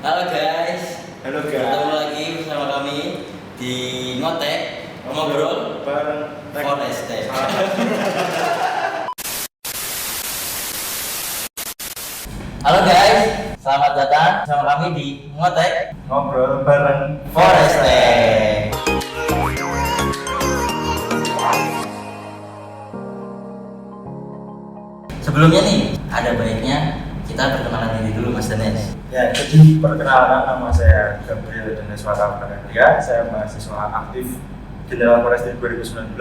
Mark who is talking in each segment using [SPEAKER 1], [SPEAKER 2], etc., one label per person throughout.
[SPEAKER 1] Halo guys,
[SPEAKER 2] Halo
[SPEAKER 1] ketemu
[SPEAKER 2] guys.
[SPEAKER 1] lagi bersama kami di Ngotek Ngobrol
[SPEAKER 2] Bareng
[SPEAKER 1] Forest Tech. Halo guys, selamat datang bersama kami di Ngotek
[SPEAKER 2] Ngobrol bareng
[SPEAKER 1] Forest Tech. Sebelumnya nih, ada baiknya kita perkenalan diri dulu Mas Danes.
[SPEAKER 2] Ya, jadi perkenalkan, nama saya Gabriel Danes Watawakaria. Saya mahasiswa aktif General Forest 2019,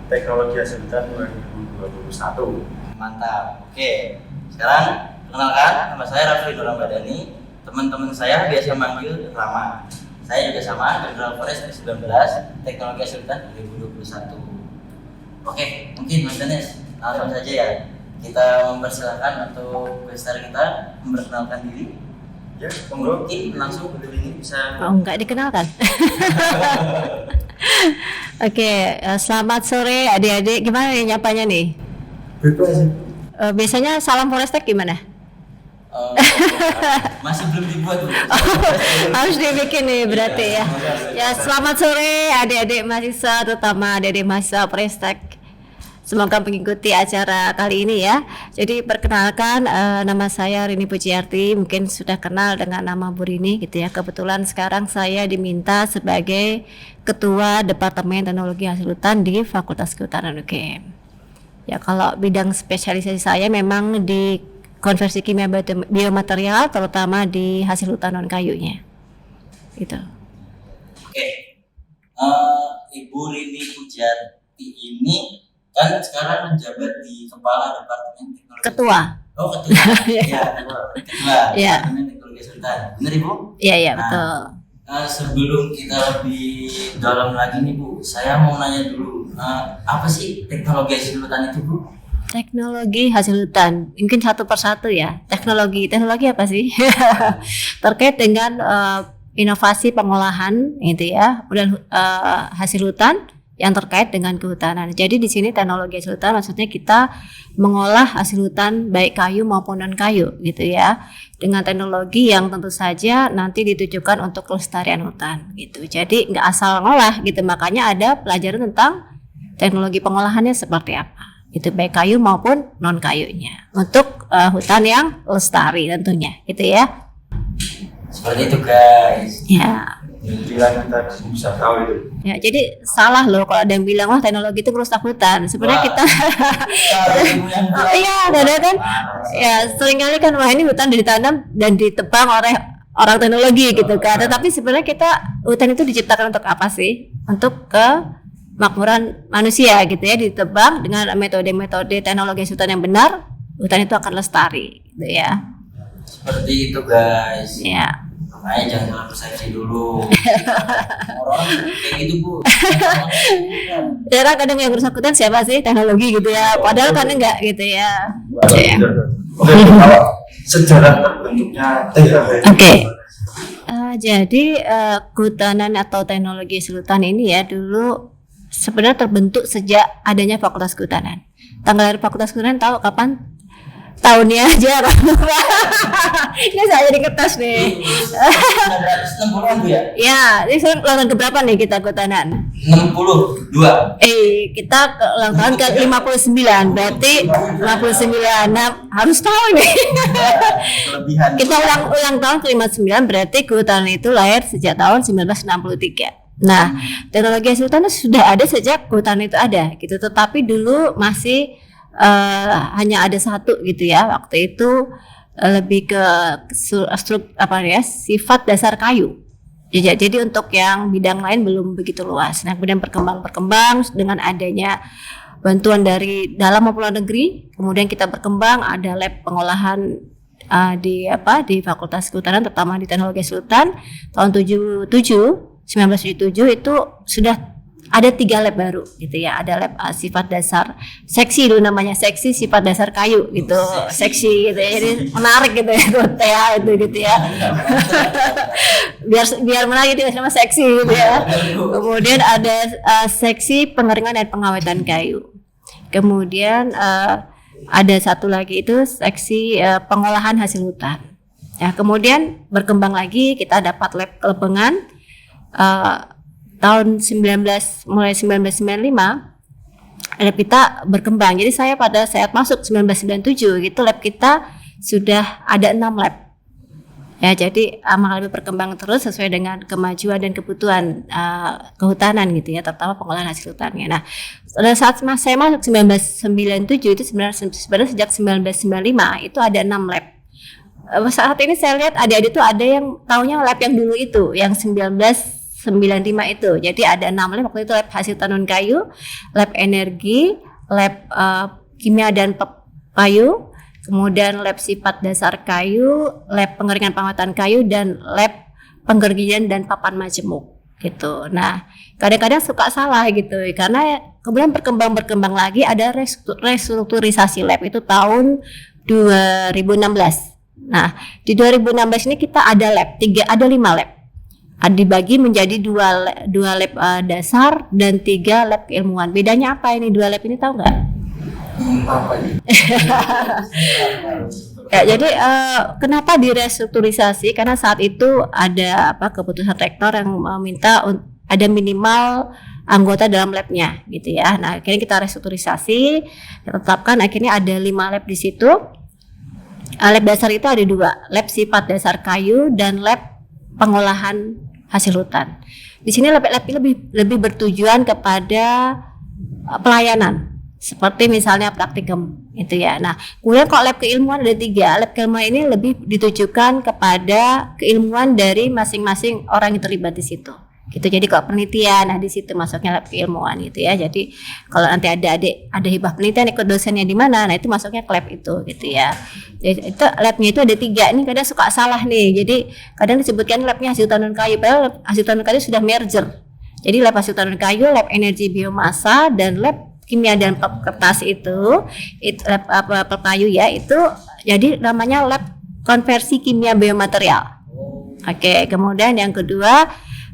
[SPEAKER 2] Teknologi Hasil Hutan 2021.
[SPEAKER 1] Mantap. Oke, sekarang kenalkan, nama saya Rafli Nurang Badani. Teman-teman saya biasa manggil Rama. Saya juga sama, General Forest 2019, Teknologi Hasil Hutan 2021. Oke, mungkin Mas Danes langsung saja ya. Kita mempersilahkan untuk guestar kita memperkenalkan diri.
[SPEAKER 2] Ya, monggo.
[SPEAKER 1] Mungkin langsung ini bisa.
[SPEAKER 3] Oh, enggak dikenalkan. Oke, selamat sore adik-adik. Gimana nih nyapanya nih?
[SPEAKER 2] Bebas.
[SPEAKER 3] Biasanya salam Forestek gimana?
[SPEAKER 1] Masih belum dibuat Bu.
[SPEAKER 3] Harus dibikin nih berarti ya. Ya, selamat sore adik-adik mahasiswa, terutama adik-adik mahasiswa Forestek. Semoga mengikuti acara kali ini ya. Jadi perkenalkan, nama saya Rini Pujiarti. Mungkin sudah kenal dengan nama Bu Rini gitu ya. Kebetulan sekarang saya diminta sebagai Ketua Departemen Teknologi Hasil Hutan di Fakultas Kehutanan UGM. Ya, kalau bidang spesialisasi saya memang di konversi kimia biomaterial, terutama di hasil hutan non kayunya. Gitu.
[SPEAKER 1] Oke, Ibu Rini Pujiarti ini kan sekarang menjabat di Kepala Departemen Teknologi.
[SPEAKER 3] Ketua.
[SPEAKER 1] Oh, ketua. Ya, ketua
[SPEAKER 3] Ya.
[SPEAKER 1] Departemen Teknologi Sultan. Benar Ibu?
[SPEAKER 3] Iya, iya,
[SPEAKER 1] Nah,
[SPEAKER 3] betul.
[SPEAKER 1] Sebelum kita lebih dalam lagi nih Bu, saya mau nanya dulu, apa sih teknologi hasil hutan itu Bu?
[SPEAKER 3] Teknologi hasil hutan, mungkin satu persatu ya. Teknologi apa sih? Terkait dengan inovasi pengolahan gitu ya, kemudian hasil hutan yang terkait dengan kehutanan. Jadi di sini teknologi hasil hutan maksudnya kita mengolah hasil hutan baik kayu maupun non kayu gitu ya, dengan teknologi yang tentu saja nanti ditujukan untuk kelestarian hutan gitu. Jadi nggak asal ngolah gitu, makanya ada pelajaran tentang teknologi pengolahannya seperti apa. Itu baik kayu maupun non kayunya untuk hutan yang lestari tentunya gitu ya.
[SPEAKER 1] Seperti itu guys.
[SPEAKER 3] Ya.
[SPEAKER 2] Bilang kita bisa tahu itu.
[SPEAKER 3] Ya, jadi salah loh kalau ada yang bilang wah teknologi itu merusak hutan. Sebenarnya
[SPEAKER 1] Wah.
[SPEAKER 3] kita iya, ada kan? Ya, seringkali kan wah ini hutan ditanam dan ditebang oleh orang teknologi gitu kan. Tetapi sebenarnya kita hutan itu diciptakan untuk apa sih? Untuk kemakmuran manusia gitu ya, ditebang dengan metode-metode teknologi hutan yang benar, hutan itu akan lestari gitu ya.
[SPEAKER 1] Seperti itu guys.
[SPEAKER 3] Ya.
[SPEAKER 1] Makanya jangan salah persepsi dulu. Orang kayak gitu Bu.
[SPEAKER 3] Ya kadang yang merusak hutan siapa sih? Teknologi gitu ya. Padahal kan enggak gitu ya. Ya.
[SPEAKER 2] Oke, kalau sejarah terbentuknya THH.
[SPEAKER 3] Oke. Jadi kehutanan atau teknologi hasil hutan ini ya dulu sebenarnya terbentuk sejak adanya Fakultas Kehutanan. Tanggal lahir Fakultas Kehutanan tahu kapan? Tahunnya aja. Ini saya di kertas nih.
[SPEAKER 1] 1960-an Bu ya?
[SPEAKER 3] Ya, ini ulang tahun keberapa nih kita kehutanan?
[SPEAKER 1] 62.
[SPEAKER 3] Kita ulang tahun ke 59, berarti 59. Nah, harus tahu nih.
[SPEAKER 1] Kelebihan.
[SPEAKER 3] Kita ulang tahun ke 59, berarti kehutanan itu lahir sejak tahun 1963. Nah, teknologi hasil hutan sudah ada sejak kehutanan itu ada gitu, tetapi dulu masih hanya ada satu gitu ya. Waktu itu lebih ke sifat dasar kayu. Jadi untuk yang bidang lain belum begitu luas. Nah, kemudian berkembang dengan adanya bantuan dari dalam maupun luar negeri. Kemudian kita berkembang, ada lab pengolahan di Fakultas Kehutanan, terutama di teknologi hasil hutan tahun 1977 itu sudah ada 3 lab baru gitu ya. Ada lab sifat dasar seksi dulu namanya, seksi sifat dasar kayu gitu, seksi gitu ya. Jadi menarik gitu ya, TH itu gitu ya. biar menarik gitu sama seksi gitu ya. Kemudian ada seksi pengeringan dan pengawetan kayu. Kemudian ada satu lagi itu seksi pengolahan hasil hutan. Ya, kemudian berkembang lagi kita dapat lab Kelepengan tahun mulai 1995 lab kita berkembang. Jadi saya pada saat masuk 1997 gitu lab kita sudah ada 6 lab. Ya, jadi amal lebih berkembang terus sesuai dengan kemajuan dan kebutuhan kehutanan gitu ya, terutama pengolahan hasil hutannya. Nah, pada saat saya masuk 1997 itu sebenarnya sejak 1995 itu ada 6 lab. Saat ini saya lihat adik-adik itu ada yang taunya lab yang dulu itu, yang 1995 itu. Jadi ada 6 lab, waktu itu lab hasil tenun kayu, lab energi, lab kimia dan kayu, kemudian lab sifat dasar kayu, lab pengeringan pengawatan kayu, dan lab penggergian dan papan majemuk gitu. Nah, kadang-kadang suka salah gitu karena kemudian berkembang lagi ada restrukturisasi lab itu tahun 2016. Nah, di 2016 ini kita ada lab, ada 5 lab. Dibagi menjadi dua lab dasar dan 3 lab keilmuan. Bedanya apa ini 2 lab ini, tahu nggak?
[SPEAKER 2] Apa ini?
[SPEAKER 3] Ya, jadi kenapa direstrukturisasi? Karena saat itu ada keputusan rektor yang meminta ada minimal anggota dalam labnya gitu ya. Nah, akhirnya kita restrukturisasi, tetapkan akhirnya ada 5 lab di situ. Lab dasar itu ada 2, lab sifat dasar kayu dan lab pengolahan hasil hutan. Di sini lab lebih bertujuan kepada pelayanan, seperti misalnya praktikum itu ya. Nah, kemudian kalau lab keilmuan ada 3. Lab keilmuan ini lebih ditujukan kepada keilmuan dari masing-masing orang yang terlibat di situ. Gitu. Jadi kalau penelitian, nah di situ masuknya lab keilmuan gitu ya. Jadi kalau nanti ada hibah penelitian ikut dosennya di mana, nah itu masuknya ke lab itu gitu ya. Jadi itu labnya itu ada 3. Ini kadang suka salah nih. Jadi kadang disebutkan labnya hasil tenun kayu, padahal hasil tenun kayu sudah merger. Jadi lab hasil tenun kayu, lab energi biomasa, dan lab kimia dan kertas itu lab kayu ya, itu jadi namanya lab konversi kimia biomaterial. Oke, kemudian yang kedua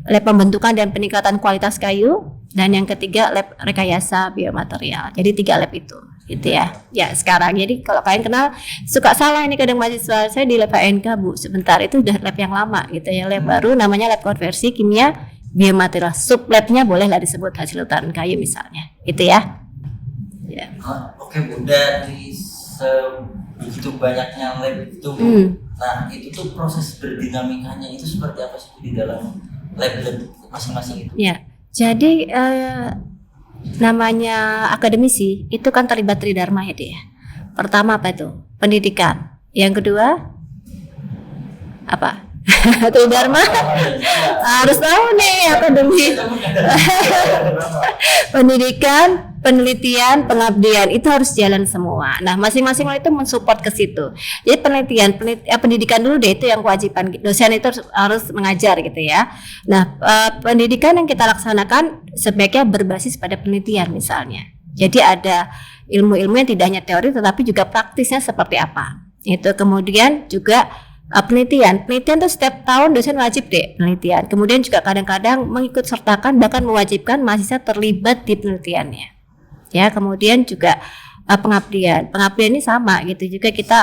[SPEAKER 3] lab pembentukan dan peningkatan kualitas kayu, dan yang ketiga lab rekayasa biomaterial. Jadi 3 lab itu gitu ya. Ya, sekarang jadi kalau kalian kenal, suka salah ini kadang mahasiswa saya di lab HNK, Bu, sebentar itu udah lab yang lama gitu ya. Lab baru namanya lab konversi kimia biomaterial. Sub labnya bolehlah disebut hasil hutan kayu misalnya. Gitu ya. Ya.
[SPEAKER 1] Oke Bu, dari begitu banyaknya lab itu, nah itu tuh proses berdinamikanya itu seperti apa sih di dalam lab-lab masing-masing itu?
[SPEAKER 3] Ya, jadi namanya akademisi itu kan terlibat tridharma ya dia. Pertama apa itu? Pendidikan. Yang kedua apa? Tridharma harus tahu nih akademi. Pendidikan, penelitian, pengabdian itu harus jalan semua. Nah, masing-masing itu mensupport ke situ. Jadi pendidikan dulu deh, itu yang kewajiban dosen itu harus mengajar gitu ya. Nah, pendidikan yang kita laksanakan sebaiknya berbasis pada penelitian misalnya. Jadi ada ilmu-ilmu yang tidak hanya teori tetapi juga praktisnya seperti apa. Itu kemudian juga penelitian tuh setiap tahun dosen wajib deh penelitian. Kemudian juga kadang-kadang mengikut sertakan bahkan mewajibkan mahasiswa terlibat di penelitiannya. Ya, kemudian juga pengabdian ini sama gitu juga kita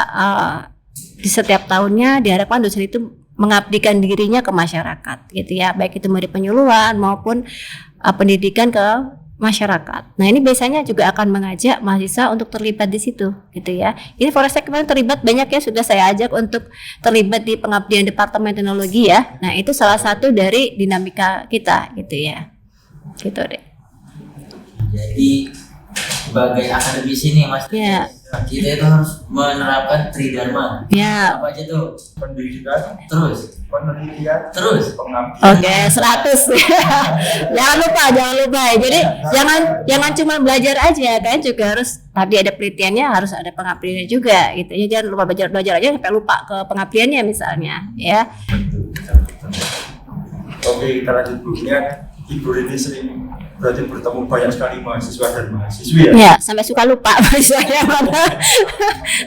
[SPEAKER 3] di setiap tahunnya diharapkan dosen itu mengabdikan dirinya ke masyarakat gitu ya, baik itu dari penyuluhan maupun pendidikan ke masyarakat. Nah, ini biasanya juga akan mengajak mahasiswa untuk terlibat di situ gitu ya. Ini Forestek kemarin terlibat banyak ya, sudah saya ajak untuk terlibat di pengabdian Departemen Teknologi ya. Nah, itu salah satu dari dinamika kita gitu ya. Gitu deh.
[SPEAKER 1] Jadi sebagai akademisi nih Mas,
[SPEAKER 3] ya,
[SPEAKER 1] kita itu harus menerapkan tridharma.
[SPEAKER 3] Ya.
[SPEAKER 1] Apa aja tuh?
[SPEAKER 2] Pendidikan,
[SPEAKER 1] Terus
[SPEAKER 2] penelitian,
[SPEAKER 1] terus
[SPEAKER 2] pengabdian.
[SPEAKER 3] Oke, 100. Jangan lupa. Jadi jangan cuma belajar aja, kan juga harus tadi ada penelitiannya, harus ada pengabdiannya juga gitu ya. Jangan lupa belajar aja sampai lupa ke pengabdiannya misalnya ya.
[SPEAKER 2] Oke, kita lanjut Bu. Ibu Rini sering berarti bertemu banyak sekali mahasiswa dan mahasiswi ya?
[SPEAKER 3] Ya, sampai suka lupa misalnya mana.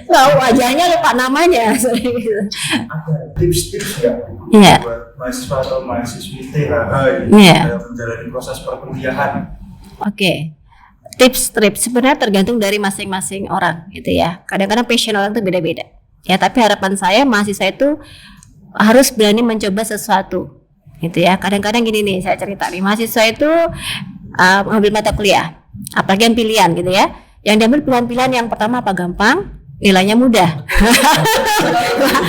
[SPEAKER 3] Tahu wajahnya, lupa namanya.
[SPEAKER 2] Ada tips-tips nggak
[SPEAKER 3] Iya.
[SPEAKER 2] buat mahasiswa atau mahasiswi THH dalam menjalani proses perkuliahan?
[SPEAKER 3] Oke. Tips sebenarnya tergantung dari masing-masing orang gitu ya. Kadang-kadang passion orang itu beda-beda. Ya, tapi harapan saya mahasiswa itu harus berani mencoba sesuatu, gitu ya. Kadang-kadang gini nih, saya cerita nih, mahasiswa itu mengambil mata kuliah, apalagi yang pilihan, gitu ya. Yang diambil pilihan-pilihan yang pertama apa gampang, nilainya mudah.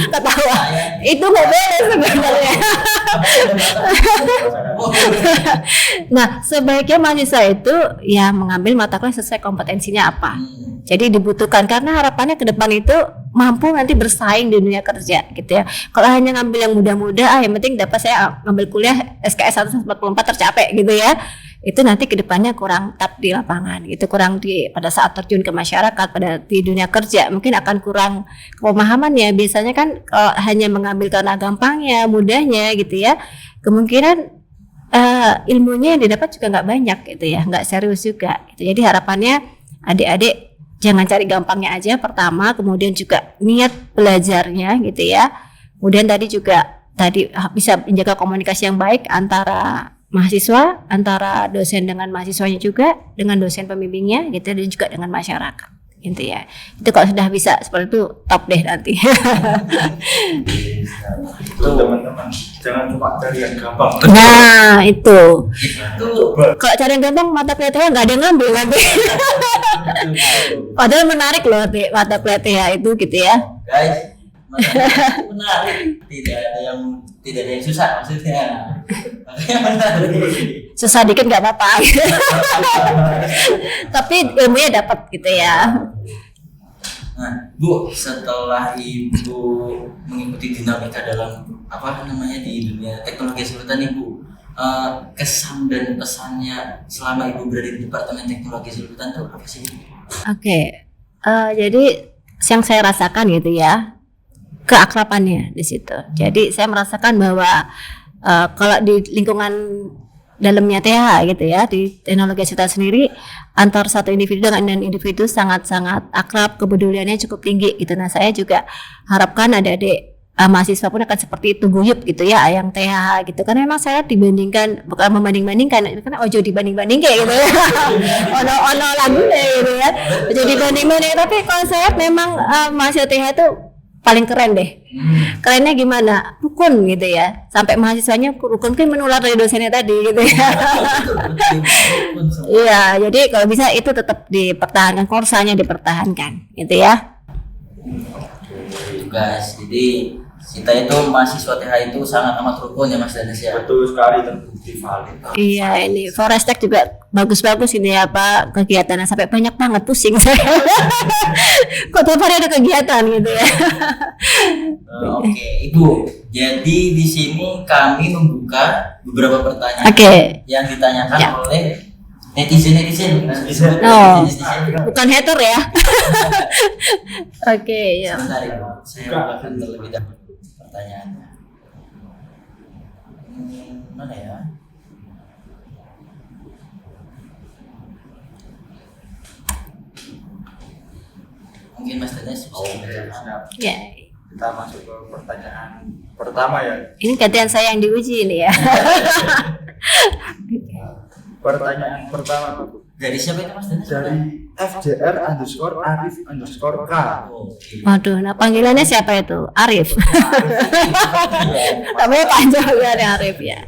[SPEAKER 3] Ketawa, itu nggak boleh sebenarnya. Nah, sebaiknya mahasiswa itu ya mengambil mata kuliah sesuai kompetensinya apa. Jadi dibutuhkan, karena harapannya ke depan itu mampu nanti bersaing di dunia kerja, gitu ya. Kalau hanya ngambil yang mudah-mudah, yang penting dapat saya ngambil kuliah SKS 144 tercapai, gitu ya. Itu nanti ke depannya kurang tap di lapangan, itu kurang di pada saat terjun ke masyarakat, pada di dunia kerja mungkin akan kurang pemahaman ya. Biasanya kan hanya mengambil karena gampangnya, mudahnya, gitu ya. Kemungkinan ilmunya yang didapat juga nggak banyak, gitu ya, nggak serius juga, gitu. Jadi harapannya adik-adik jangan cari gampangnya aja pertama, kemudian juga niat belajarnya, gitu ya. Kemudian tadi juga bisa menjaga komunikasi yang baik antara mahasiswa, antara dosen dengan mahasiswanya juga, dengan dosen pembimbingnya, gitu, dan juga dengan masyarakat, gitu ya. Itu kalau sudah bisa seperti itu top deh nanti.
[SPEAKER 2] Itu teman-teman, jangan cuma cari yang gampang.
[SPEAKER 3] Nah itu
[SPEAKER 2] Coba.
[SPEAKER 3] kalau cari yang gampang mata kuliah TH nggak ada yang ngambil nanti. Padahal menarik loh mata kuliah TH itu, gitu ya.
[SPEAKER 1] Guys, itu menarik, tidak ada yang susah maksudnya. Makanya menarik.
[SPEAKER 3] Susah dikit nggak apa-apa. Tapi ilmunya dapat, gitu ya.
[SPEAKER 1] Nah, Bu, setelah Ibu mengikuti dinamika dalam di dunia teknologi keseluruhan Ibu, kesan dan pesannya selama Ibu berada di Departemen Teknologi Keseluruhan itu apa sih?
[SPEAKER 3] Oke, jadi yang saya rasakan, gitu ya, keakrabannya di situ. Jadi saya merasakan bahwa kalau di lingkungan dalamnya TH, gitu ya, di teknologi keseluruhan sendiri, antar satu individu dengan individu sangat-sangat akrab, kepeduliannya cukup tinggi, gitu. Nah, saya juga harapkan adik-adik mahasiswa pun akan seperti itu, guyup, gitu ya, yang TH, gitu. Karena memang saya dibandingkan, bukan membanding-bandingkan, karena ojo dibanding-banding kayak gitu ya. ono lagu gitu ya. Ojo dibanding-banding, tapi kalau saya memang mahasiswa TH itu paling keren deh. Kerennya gimana? Rukun, gitu ya. Sampai mahasiswanya rukun, kan menular dari dosennya tadi, gitu ya. Iya, jadi kalau bisa itu tetap dipertahankan, korsanya dipertahankan, gitu ya.
[SPEAKER 1] Guys, jadi kita itu mahasiswa TH itu sangat amat rukun ya Mas Danes ya.
[SPEAKER 2] Betul sekali, terbukti valid.
[SPEAKER 3] Iya, ini Forestek juga bagus-bagus ini apa kegiatannya, sampai banyak banget, pusing saya. Kok tiap hari ada kegiatan, gitu ya.
[SPEAKER 1] Oke, Ibu. Jadi di sini kami membuka beberapa pertanyaan yang ditanyakan oleh netizen.
[SPEAKER 3] Oh, bukan hater ya. Oke, ya.
[SPEAKER 1] Sebentar Ibu, saya akan terlebih dahulu pertanyaannya. Mana ya? Mungkin Mas Danes bisa menjawab.
[SPEAKER 3] Ya.
[SPEAKER 2] Kita masuk ke pertanyaan pertama ya.
[SPEAKER 3] Ini gantian saya yang diuji ini ya.
[SPEAKER 2] Pertanyaan pertama
[SPEAKER 1] Dari siapa itu Mas Danes?
[SPEAKER 2] dari FJR_Arif_K.
[SPEAKER 3] Waduh, nah panggilannya siapa itu? Arif. Namanya panjang ya, Arif ya.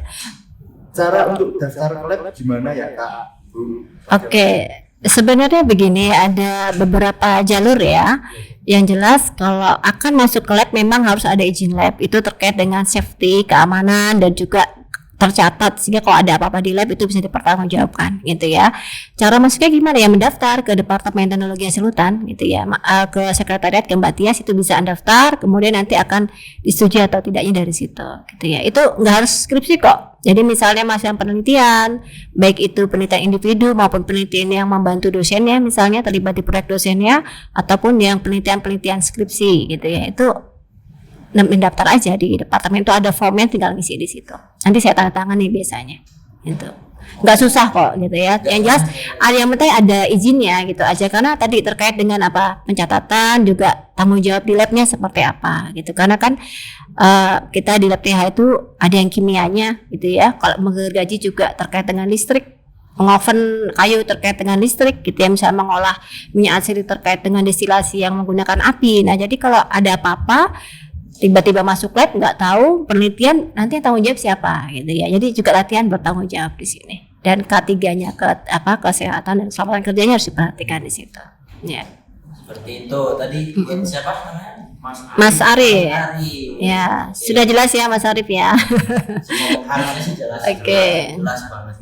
[SPEAKER 2] Cara untuk daftar lab gimana ya Kak?
[SPEAKER 3] Oke, sebenarnya begini, ada beberapa jalur ya. Yang jelas kalau akan masuk ke lab memang harus ada izin lab. Itu terkait dengan safety, keamanan, dan juga tercatat, sehingga kalau ada apa-apa di lab itu bisa dipertanggungjawabkan, gitu ya. Cara masuknya gimana ya? Mendaftar ke Departemen Teknologi Keseluruhan, gitu ya, ke sekretariat, ke Mbak Tias, itu bisa daftar, kemudian nanti akan disetujui atau tidaknya dari situ, gitu ya. Itu nggak harus skripsi kok. Jadi misalnya masih yang penelitian, baik itu penelitian individu maupun penelitian yang membantu dosennya, misalnya terlibat di proyek dosennya, ataupun yang penelitian skripsi, gitu ya, itu mendaftar aja di departemen, itu ada formnya, tinggal ngisi di situ. Nanti saya tanda tangan nih biasanya. Gitu. Nggak susah kok, gitu ya. Yang jelas yang penting ada izinnya, gitu aja, karena tadi terkait dengan apa? Pencatatan, juga tanggung jawab di labnya seperti apa, gitu. Karena kan kita di lab TH itu ada yang kimianya, gitu ya. Kalau menggaji juga terkait dengan listrik, mengoven kayu terkait dengan listrik gitu ya, misalnya mengolah minyak asiri terkait dengan destilasi yang menggunakan api. Nah jadi kalau ada apa-apa tiba-tiba masuk lab nggak tahu penelitian, nanti yang tanggung jawab siapa gitu ya. Jadi juga latihan bertanggung jawab di sini. Dan K3-nya kesehatan dan keselamatan kerjanya harus diperhatikan di situ. Ya.
[SPEAKER 1] Seperti itu. Tadi siapa namanya?
[SPEAKER 3] Mas Arif.
[SPEAKER 1] Arif.
[SPEAKER 3] Ya,
[SPEAKER 1] Oke.
[SPEAKER 3] sudah jelas ya Mas Arif ya.
[SPEAKER 1] Semua harusnya sih jelas.
[SPEAKER 3] Oke.
[SPEAKER 1] Jelas banget.